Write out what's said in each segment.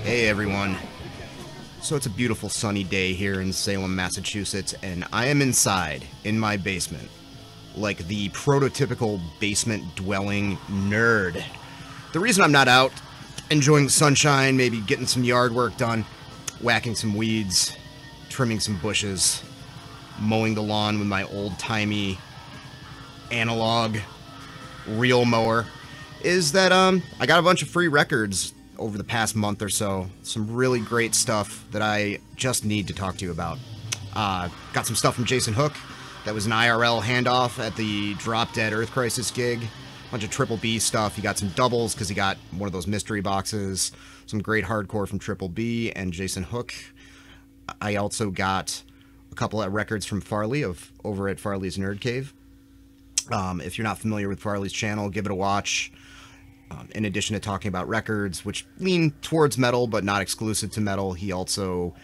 Hey everyone. So it's a beautiful sunny day here in Salem, Massachusetts, and I am inside in my basement, like the prototypical basement dwelling nerd. The reason I'm not out enjoying the sunshine, maybe getting some yard work done, whacking some weeds, trimming some bushes, mowing the lawn with my old-timey analog reel mower, is that I got a bunch of free records over the past month or so. Some really great stuff that I just need to talk to you about. Got some stuff from Jason Hook that was an IRL handoff at the Drop Dead Earth Crisis gig. A bunch of Triple B stuff. He got some doubles because he got one of those mystery boxes. Some great hardcore from Triple B and Jason Hook. I also got a couple of records from Farley over at Farley's Nerd Cave. If you're not familiar with Farley's channel, give it a watch. In addition to talking about records, which lean towards metal, but not exclusive to metal, he also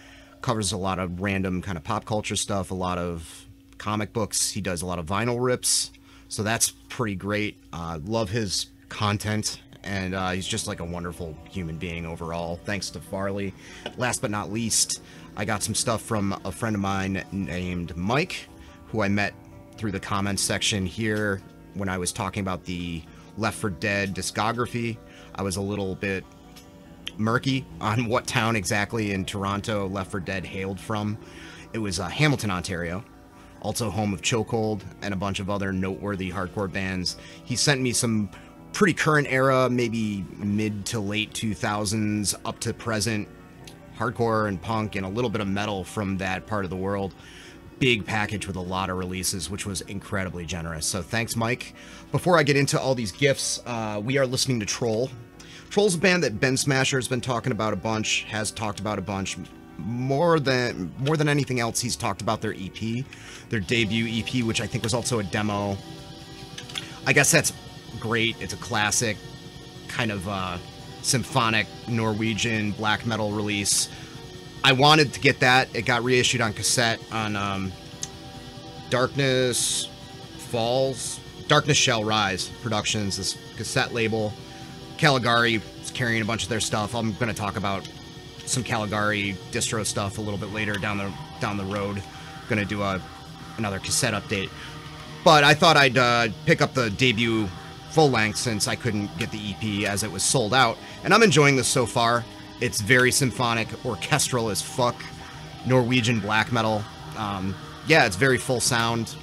covers a lot of random kind of pop culture stuff, a lot of comic books. He does a lot of vinyl rips, so that's pretty great. Love his content, and he's just like a wonderful human being overall. Thanks to Farley. Last but not least, I got some stuff from a friend of mine named Mike, who I met through the comments section here when I was talking about the Left 4 Dead discography. I was a little bit murky on what town exactly in Toronto Left 4 Dead hailed from. It was Hamilton, Ontario, also home of Chokehold and a bunch of other noteworthy hardcore bands. He sent me some pretty current era, maybe mid to late 2000s up to present hardcore and punk and a little bit of metal from that part of the world. Big package with a lot of releases, which was incredibly generous. So thanks, Mike. Before I get into all these gifts, we are listening to Troll. Troll's a band that Ben Smasher has been talking about a bunch, has talked about a bunch. More than anything else, he's talked about their EP, their debut EP, which I think was also a demo. I guess that's great. It's a classic kind of symphonic Norwegian black metal release. I wanted to get that. It got reissued on cassette on Darkness Shall Rise Productions, this cassette label. Caligari is carrying a bunch of their stuff. I'm going to talk about some Caligari distro stuff a little bit later down the road. Going to do another cassette update. But I thought I'd pick up the debut full length since I couldn't get the EP as it was sold out. And I'm enjoying this so far. It's very symphonic, orchestral as fuck, Norwegian black metal. Yeah, it's very full sound.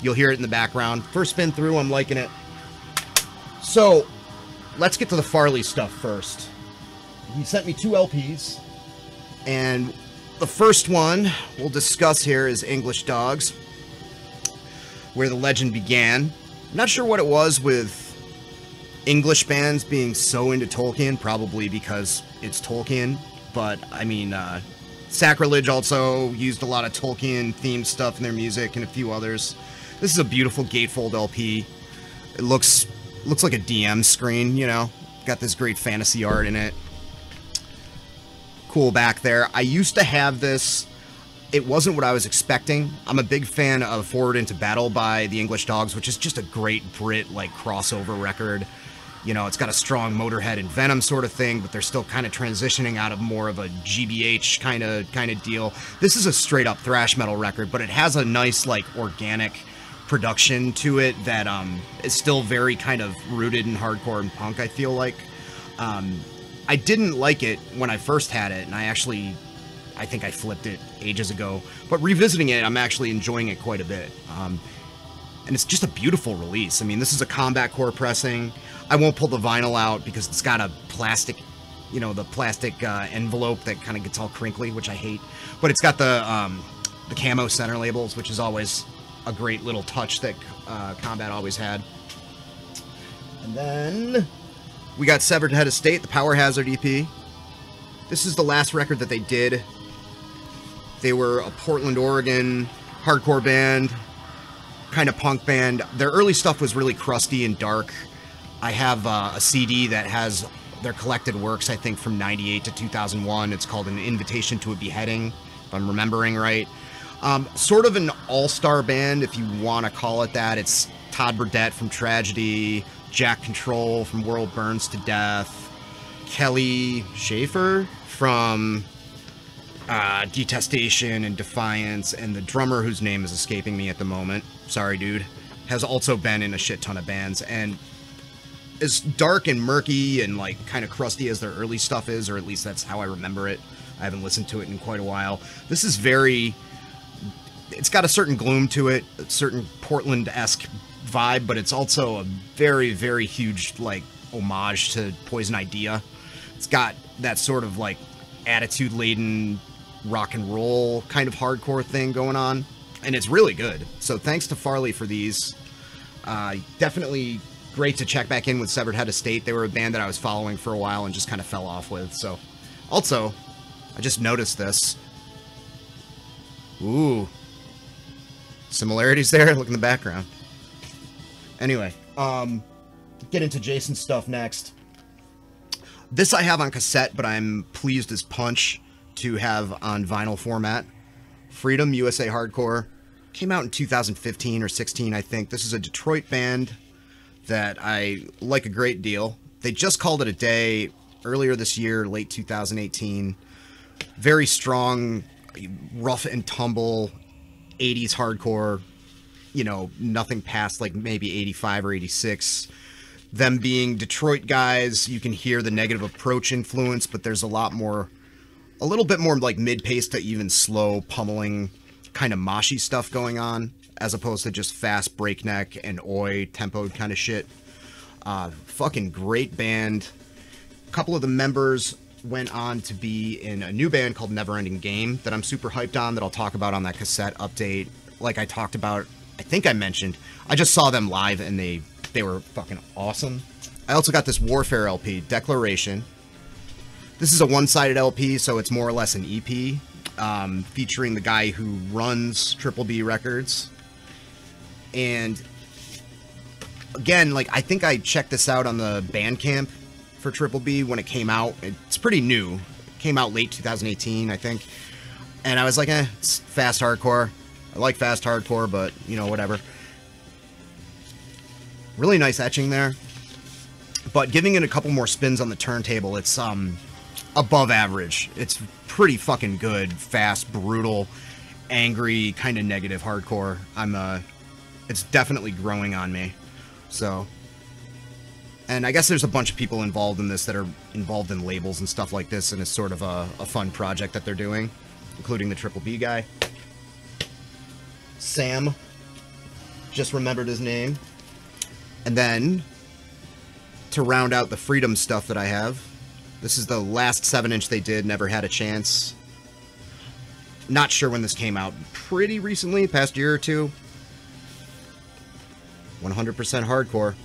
You'll hear it in the background. First spin through, I'm liking it. So, let's get to the Farley stuff first. He sent me 2 LPs, and the first one we'll discuss here is English Dogs, where the legend began. I'm not sure what it was with English bands being so into Tolkien, probably because it's Tolkien, but I mean, Sacrilege also used a lot of Tolkien-themed stuff in their music and a few others. This is a beautiful gatefold LP. It looks like a DM screen, you know? Got this great fantasy art in it. Cool back there. I used to have this. It wasn't what I was expecting. I'm a big fan of Forward Into Battle by the English Dogs, which is just a great Brit, like, crossover record. You know, it's got a strong Motorhead and Venom sort of thing, but they're still kind of transitioning out of more of a GBH kind of deal. This is a straight-up thrash metal record, but it has a nice, like, organic production to it that is still very kind of rooted in hardcore and punk, I feel like. I didn't like it when I first had it, and I think I flipped it ages ago. But revisiting it, I'm actually enjoying it quite a bit. And it's just a beautiful release. I mean, this is a combat core pressing. I won't pull the vinyl out because it's got a plastic, you know, the plastic envelope that kind of gets all crinkly, which I hate. But it's got the camo center labels, which is always a great little touch that Combat always had. And then we got Severed Head of State, the Power Hazard EP. This is the last record that they did. They were a Portland, Oregon hardcore band, kind of punk band. Their early stuff was really crusty and dark. I have a CD that has their collected works, I think, from 98 to 2001. It's called An Invitation to a Beheading, if I'm remembering right. Sort of an all-star band, if you want to call it that. It's Todd Burdett from Tragedy, Jack Control from World Burns to Death, Kelly Schaefer from Detestation and Defiance, and the drummer, whose name is escaping me at the moment, sorry dude, has also been in a shit ton of bands. And as dark and murky and like kind of crusty as their early stuff is, or at least that's how I remember it, I haven't listened to it in quite a while, this is very, it's got a certain gloom to it, a certain Portland-esque vibe, but it's also a very, very huge like homage to Poison Idea. It's got that sort of like attitude-laden rock and roll kind of hardcore thing going on, and it's really good. So thanks to Farley for these. Definitely great to check back in with Severed Head of State. They were a band that I was following for a while and just kind of fell off with. So also, I just noticed this. Ooh, similarities there. Look in the background. Anyway, get into Jason's stuff next. This I have on cassette, but I'm pleased as punch to have on vinyl format. Freedom, USA Hardcore. Came out in 2015 or 16, I think. This is a Detroit band that I like a great deal. They just called it a day earlier this year, late 2018. Very strong, rough and tumble, 80s hardcore. You know, nothing past like maybe 85 or 86. Them being Detroit guys, you can hear the Negative Approach influence, but there's a little bit more like mid-pace to even slow, pummeling, kind of moshy stuff going on, as opposed to just fast, breakneck, and oi, tempoed kind of shit. Fucking great band. A couple of the members went on to be in a new band called Never Ending Game that I'm super hyped on, that I'll talk about on that cassette update. Like I talked about, I think I mentioned, I just saw them live and they were fucking awesome. I also got this Warfare LP, Declaration. This is a one-sided LP, so it's more or less an EP, featuring the guy who runs BBB Records. And again, like, I think I checked this out on the Bandcamp for BBB when it came out. It's pretty new. It came out late 2018, I think. And I was like, it's fast hardcore. I like fast hardcore, but, you know, whatever. Really nice etching there. But giving it a couple more spins on the turntable, it's above average. It's pretty fucking good, fast, brutal, angry, kind of negative hardcore. It's definitely growing on me. So, and I guess there's a bunch of people involved in this that are involved in labels and stuff like this, and it's sort of a fun project that they're doing, including the BBB guy. Sam. Just remembered his name. And then, to round out the Freedom stuff that I have, this is the last 7-inch they did, Never Had a Chance. Not sure when this came out. Pretty recently, past year or two. 100% hardcore.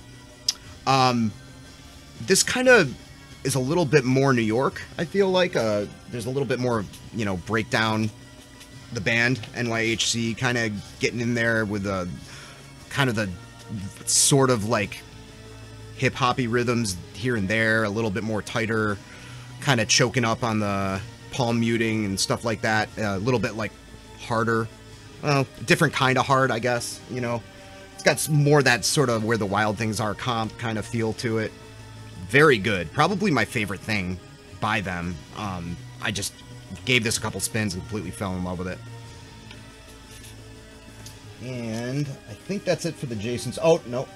This kind of is a little bit more New York, I feel like. There's a little bit more, you know, breakdown. The band, NYHC, kind of getting in there with kind of the sort of like hip-hoppy rhythms here and there, a little bit more tighter, kind of choking up on the palm muting and stuff like that, a little bit like harder, well, different kind of hard, I guess, you know. It's got more that sort of Where the Wild Things Are comp kind of feel to it. Very good. Probably my favorite thing by them. I just gave this a couple spins and completely fell in love with it. And I think that's it for the Jasons. Oh, no,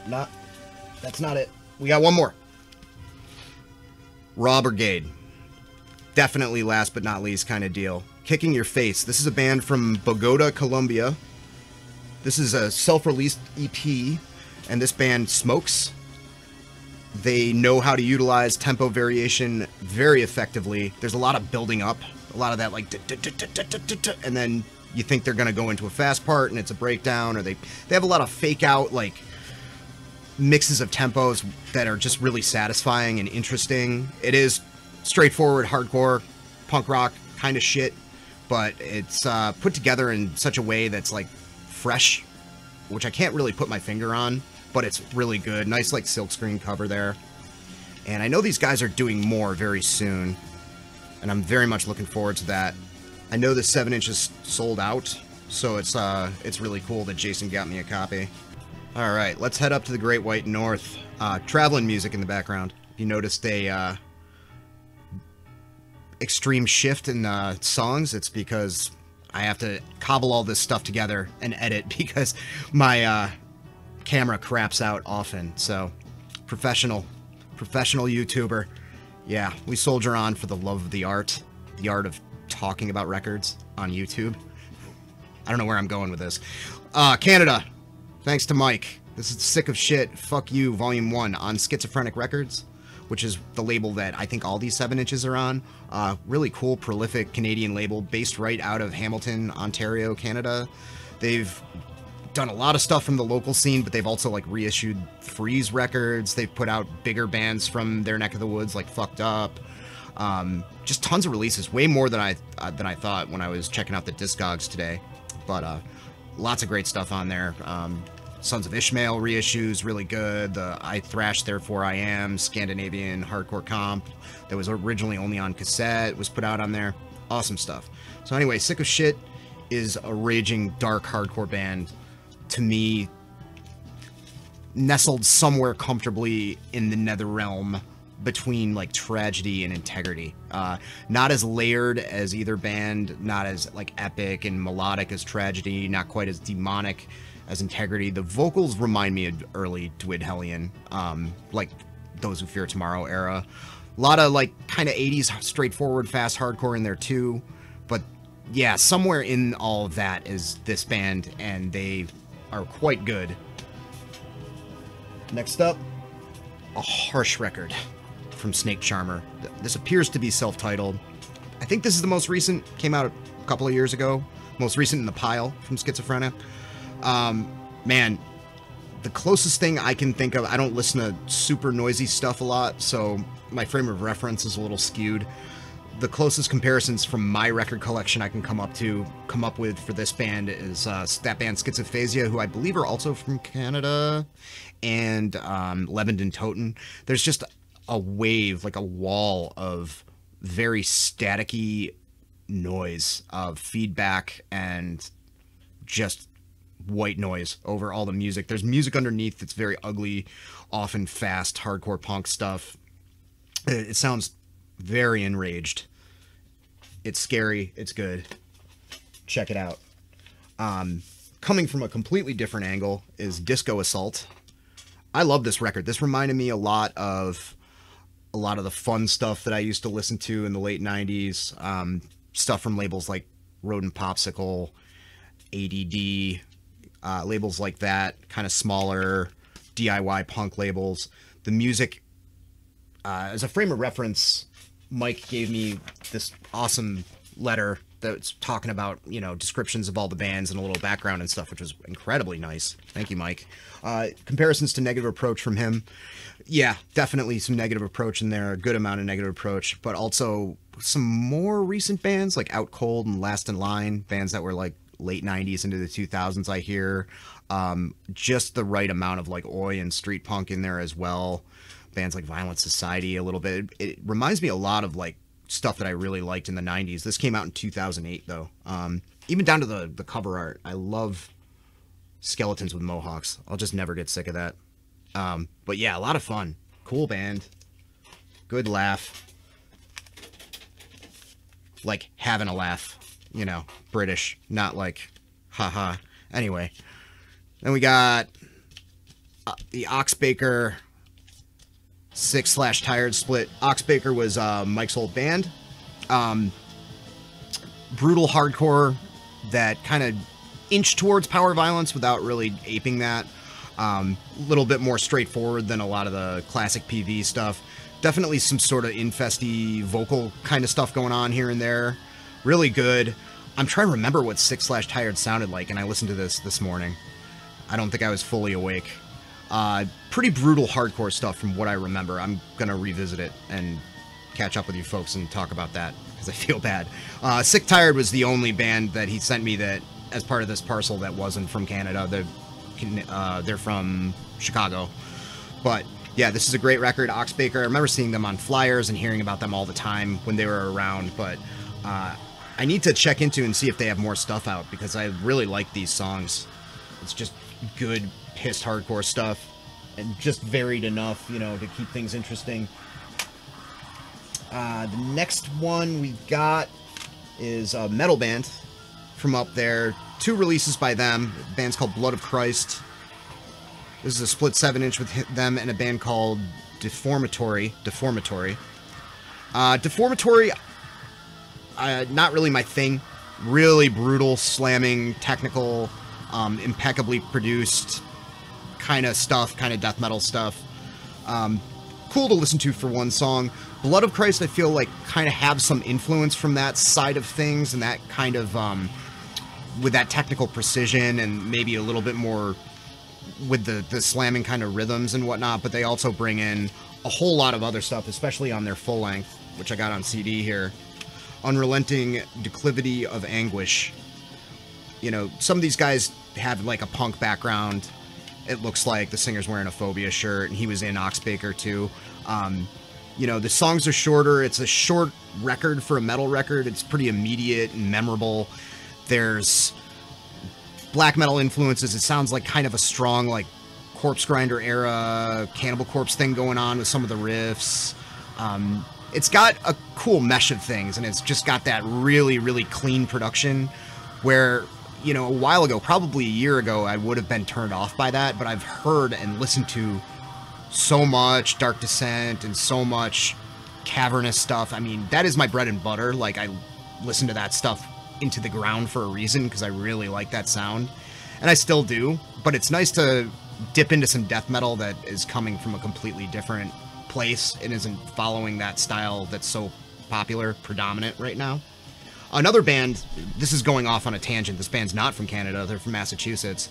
that's not it. We got one more. Raw Brigade. Definitely last but not least kind of deal. Kicking Your Face. This is a band from Bogota, Colombia. This is a self-released EP, and this band smokes. They know how to utilize tempo variation very effectively. There's a lot of building up, a lot of that like, and then you think they're going to go into a fast part and it's a breakdown, or they have a lot of fake out, like, mixes of tempos that are just really satisfying and interesting. It is straightforward hardcore punk rock kind of shit, but it's put together in such a way that's like fresh, which I can't really put my finger on, but it's really good. Nice like silkscreen cover there. And I know these guys are doing more very soon, and I'm very much looking forward to that. I know the 7 inches sold out, so it's really cool that Jason got me a copy. All right, let's head up to the Great White North. Traveling music in the background. You noticed a extreme shift in songs. It's because I have to cobble all this stuff together and edit because my camera craps out often. So, professional YouTuber. Yeah, we soldier on for the love of the art of talking about records on YouTube. I don't know where I'm going with this. Canada, thanks to Mike. This is Sick of Shit, Fuck You, Volume 1 on Schizophrenic Records, which is the label that I think all these 7 inches are on. Really cool, prolific Canadian label based right out of Hamilton, Ontario, Canada. They've done a lot of stuff from the local scene, but they've also like reissued Freeze records. They've put out bigger bands from their neck of the woods, like Fucked Up. Just tons of releases, way more than I thought when I was checking out the Discogs today. But lots of great stuff on there. Sons of Ishmael reissues, really good. The I Thrash Therefore I Am Scandinavian hardcore comp that was originally only on cassette was put out on there. Awesome stuff. So anyway, Sick of Shit is a raging dark hardcore band. To me, nestled somewhere comfortably in the nether realm between like tragedy and integrity. Not as layered as either band, not as like epic and melodic as tragedy, not quite as demonic as integrity. The vocals remind me of early Dwid Hellion, like Those Who Fear Tomorrow era. A lot of like kind of 80s straightforward fast hardcore in there too. But yeah, somewhere in all of that is this band, and they are quite good. Next up, a harsh record from Snake Charmer. This appears to be self-titled. I think this is the most recent, came out a couple of years ago. Most recent in the pile from Schizophrenia. Man, the closest thing I can think of, I don't listen to super noisy stuff a lot, so my frame of reference is a little skewed. The closest comparisons from my record collection I can come up with for this band is that band Schizophasia, who I believe are also from Canada, and Levenden Toten. There's just a wave, like a wall of very staticky noise of feedback and just white noise over all the music. There's music underneath that's very ugly, often fast, hardcore punk stuff. It sounds very enraged. It's scary. It's good. Check it out. Coming from a completely different angle is Disco Assault. I love this record. This reminded me a lot of the fun stuff that I used to listen to in the late 90s. Stuff from labels like Rodent Popsicle, ADD, labels like that, kind of smaller DIY punk labels. The music, as a frame of reference, Mike gave me this awesome letter that's talking about, you know, descriptions of all the bands and a little background and stuff, which was incredibly nice. Thank you, Mike. Comparisons to Negative Approach from him. Yeah, definitely some Negative Approach in there, a good amount of Negative Approach, but also some more recent bands like Out Cold and Last in Line, bands that were like late 90s into the 2000s, I hear. Just the right amount of like oi and street punk in there as well. Bands like Violent Society a little bit. It reminds me a lot of like stuff that I really liked in the 90s. This came out in 2008 though. Even down to the cover art. I love skeletons with mohawks. I'll just never get sick of that. But yeah, a lot of fun. Cool band. Good laugh. Like having a laugh. You know, British. Not like, haha. Anyway. Then we got the Oxboker 6/Tired split. Oxboker was Mike's old band. Brutal hardcore that kind of inched towards power violence without really aping that. A little bit more straightforward than a lot of the classic PV stuff. Definitely some sort of infesty vocal kind of stuff going on here and there. Really good. I'm trying to remember what 6/Tired sounded like, and I listened to this morning. I don't think I was fully awake. pretty brutal hardcore stuff from what I remember. I'm gonna revisit it and catch up with you folks and talk about that, because I feel bad. Sick Tired was the only band that he sent me that, as part of this parcel, that wasn't from Canada. They're from Chicago. But yeah, this is a great record. Oxboker, I remember seeing them on flyers and hearing about them all the time when they were around, but I need to check into and see if they have more stuff out, because I really like these songs. It's just good, pissed hardcore stuff, and just varied enough, you know, to keep things interesting. The next one we've got is a metal band from up there. 2 releases by them. The band's called Blood of Christ. This is a split 7-inch with them and a band called Deformatory. Deformatory, not really my thing. Really brutal, slamming, technical, impeccably produced kind of stuff, kind of death metal stuff. Cool to listen to for one song. Blood of Christ, I feel like, kind of have some influence from that side of things, and that kind of, with that technical precision, and maybe a little bit more with the slamming kind of rhythms and whatnot, but they also bring in a whole lot of other stuff, especially on their full length, which I got on CD here. Unrelenting Declivity of Anguish. You know, some of these guys have like a punk background. It looks like the singer's wearing a Phobia shirt, and he was in Oxboker too. You know, the songs are shorter. It's a short record for a metal record. It's pretty immediate and memorable. There's black metal influences. It sounds like kind of a strong, like, Corpse Grinder era, Cannibal Corpse thing going on with some of the riffs. It's got a cool mesh of things, and it's just got that really, really clean production where, you know, a while ago, probably a year ago, I would have been turned off by that, but I've heard and listened to so much Dark Descent and so much cavernous stuff. I mean, that is my bread and butter. Like, I listen to that stuff into the ground for a reason, because I really like that sound, and I still do. But it's nice to dip into some death metal that is coming from a completely different place and isn't following that style that's so popular, predominant right now. Another band, this is going off on a tangent. This band's not from Canada, they're from Massachusetts.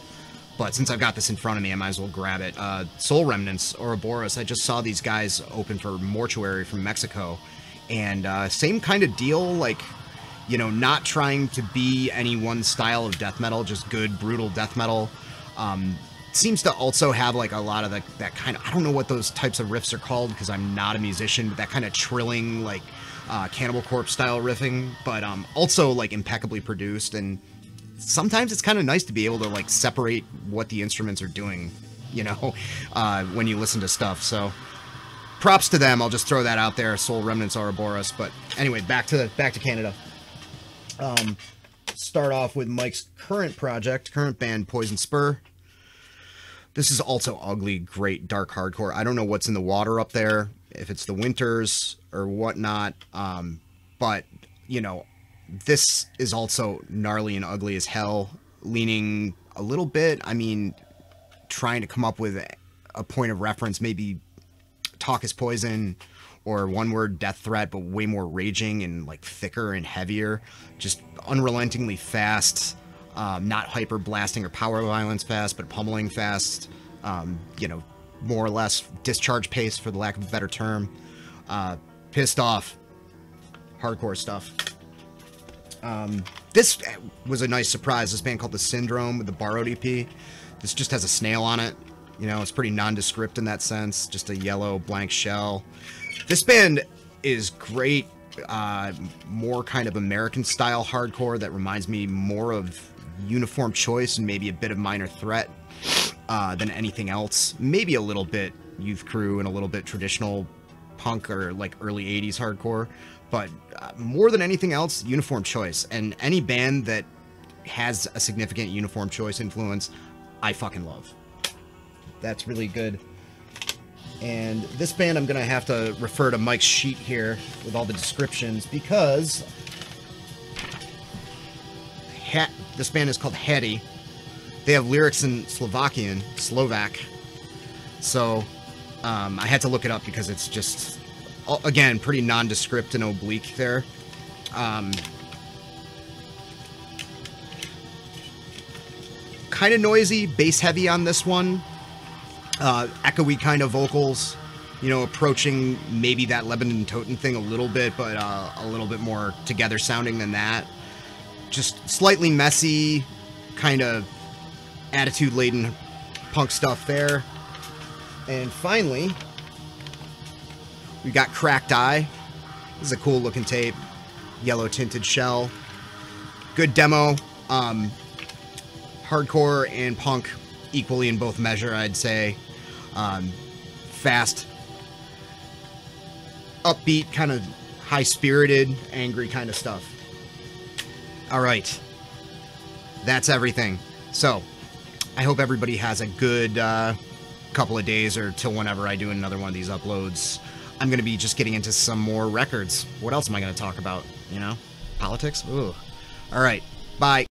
But since I've got this in front of me, I might as well grab it. Soul Remnants, Ouroboros. I just saw these guys open for Mortuary from Mexico. And same kind of deal, like, you know, not trying to be any one style of death metal, just good, brutal death metal. Seems to also have, like, a lot of that kind of, I don't know what those types of riffs are called, because I'm not a musician, but that kind of trilling, like, Cannibal Corpse style riffing, but also, like, impeccably produced. And sometimes it's kind of nice to be able to, like, separate what the instruments are doing, you know, when you listen to stuff. So props to them. I'll just throw that out there. Soul Remnants, Ouroboros. But anyway, back to Canada. Start off with Mike's current band, Poison Spur. This is also ugly, great, dark hardcore. I don't know what's in the water up there, if it's the winters or whatnot, but, you know, this is also gnarly and ugly as hell, leaning a little bit, I mean, trying to come up with a point of reference, maybe Talk is Poison, or One Word Death Threat, but way more raging and, like, thicker and heavier, just unrelentingly fast. Not hyper blasting or power violence fast, but pummeling fast. You know, more or less discharge pace, for the lack of a better term. Pissed off hardcore stuff. This was a nice surprise. This band called The Syndrome with the Borrowed EP. This just has a snail on it. You know, it's pretty nondescript in that sense. Just a yellow blank shell. This band is great. More kind of American style hardcore that reminds me more of Uniform Choice and maybe a bit of Minor Threat than anything else. Maybe a little bit Youth Crew and a little bit traditional punk or like early 80s hardcore, but more than anything else, Uniform Choice. And any band that has a significant Uniform Choice influence, I fucking love. That's really good. And this band, I'm going to have to refer to Mike's sheet here with all the descriptions, because this band is called Hattie. They have lyrics in Slovak. So I had to look it up because it's just, again, pretty nondescript and oblique there. Kind of noisy, bass heavy on this one. echoey kind of vocals, you know, approaching maybe that Lebanon Toten thing a little bit, but a little bit more together sounding than that. Just slightly messy, kind of attitude-laden punk stuff there. And finally, we got Cracked Eye. This is a cool looking tape. Yellow tinted shell. Good demo. Hardcore and punk equally in both measure, I'd say. Fast, upbeat, kind of high-spirited, angry kind of stuff. Alright. That's everything. So, I hope everybody has a good couple of days or till whenever I do another one of these uploads. I'm going to be just getting into some more records. What else am I going to talk about? You know? Politics? Ooh. Alright. Bye.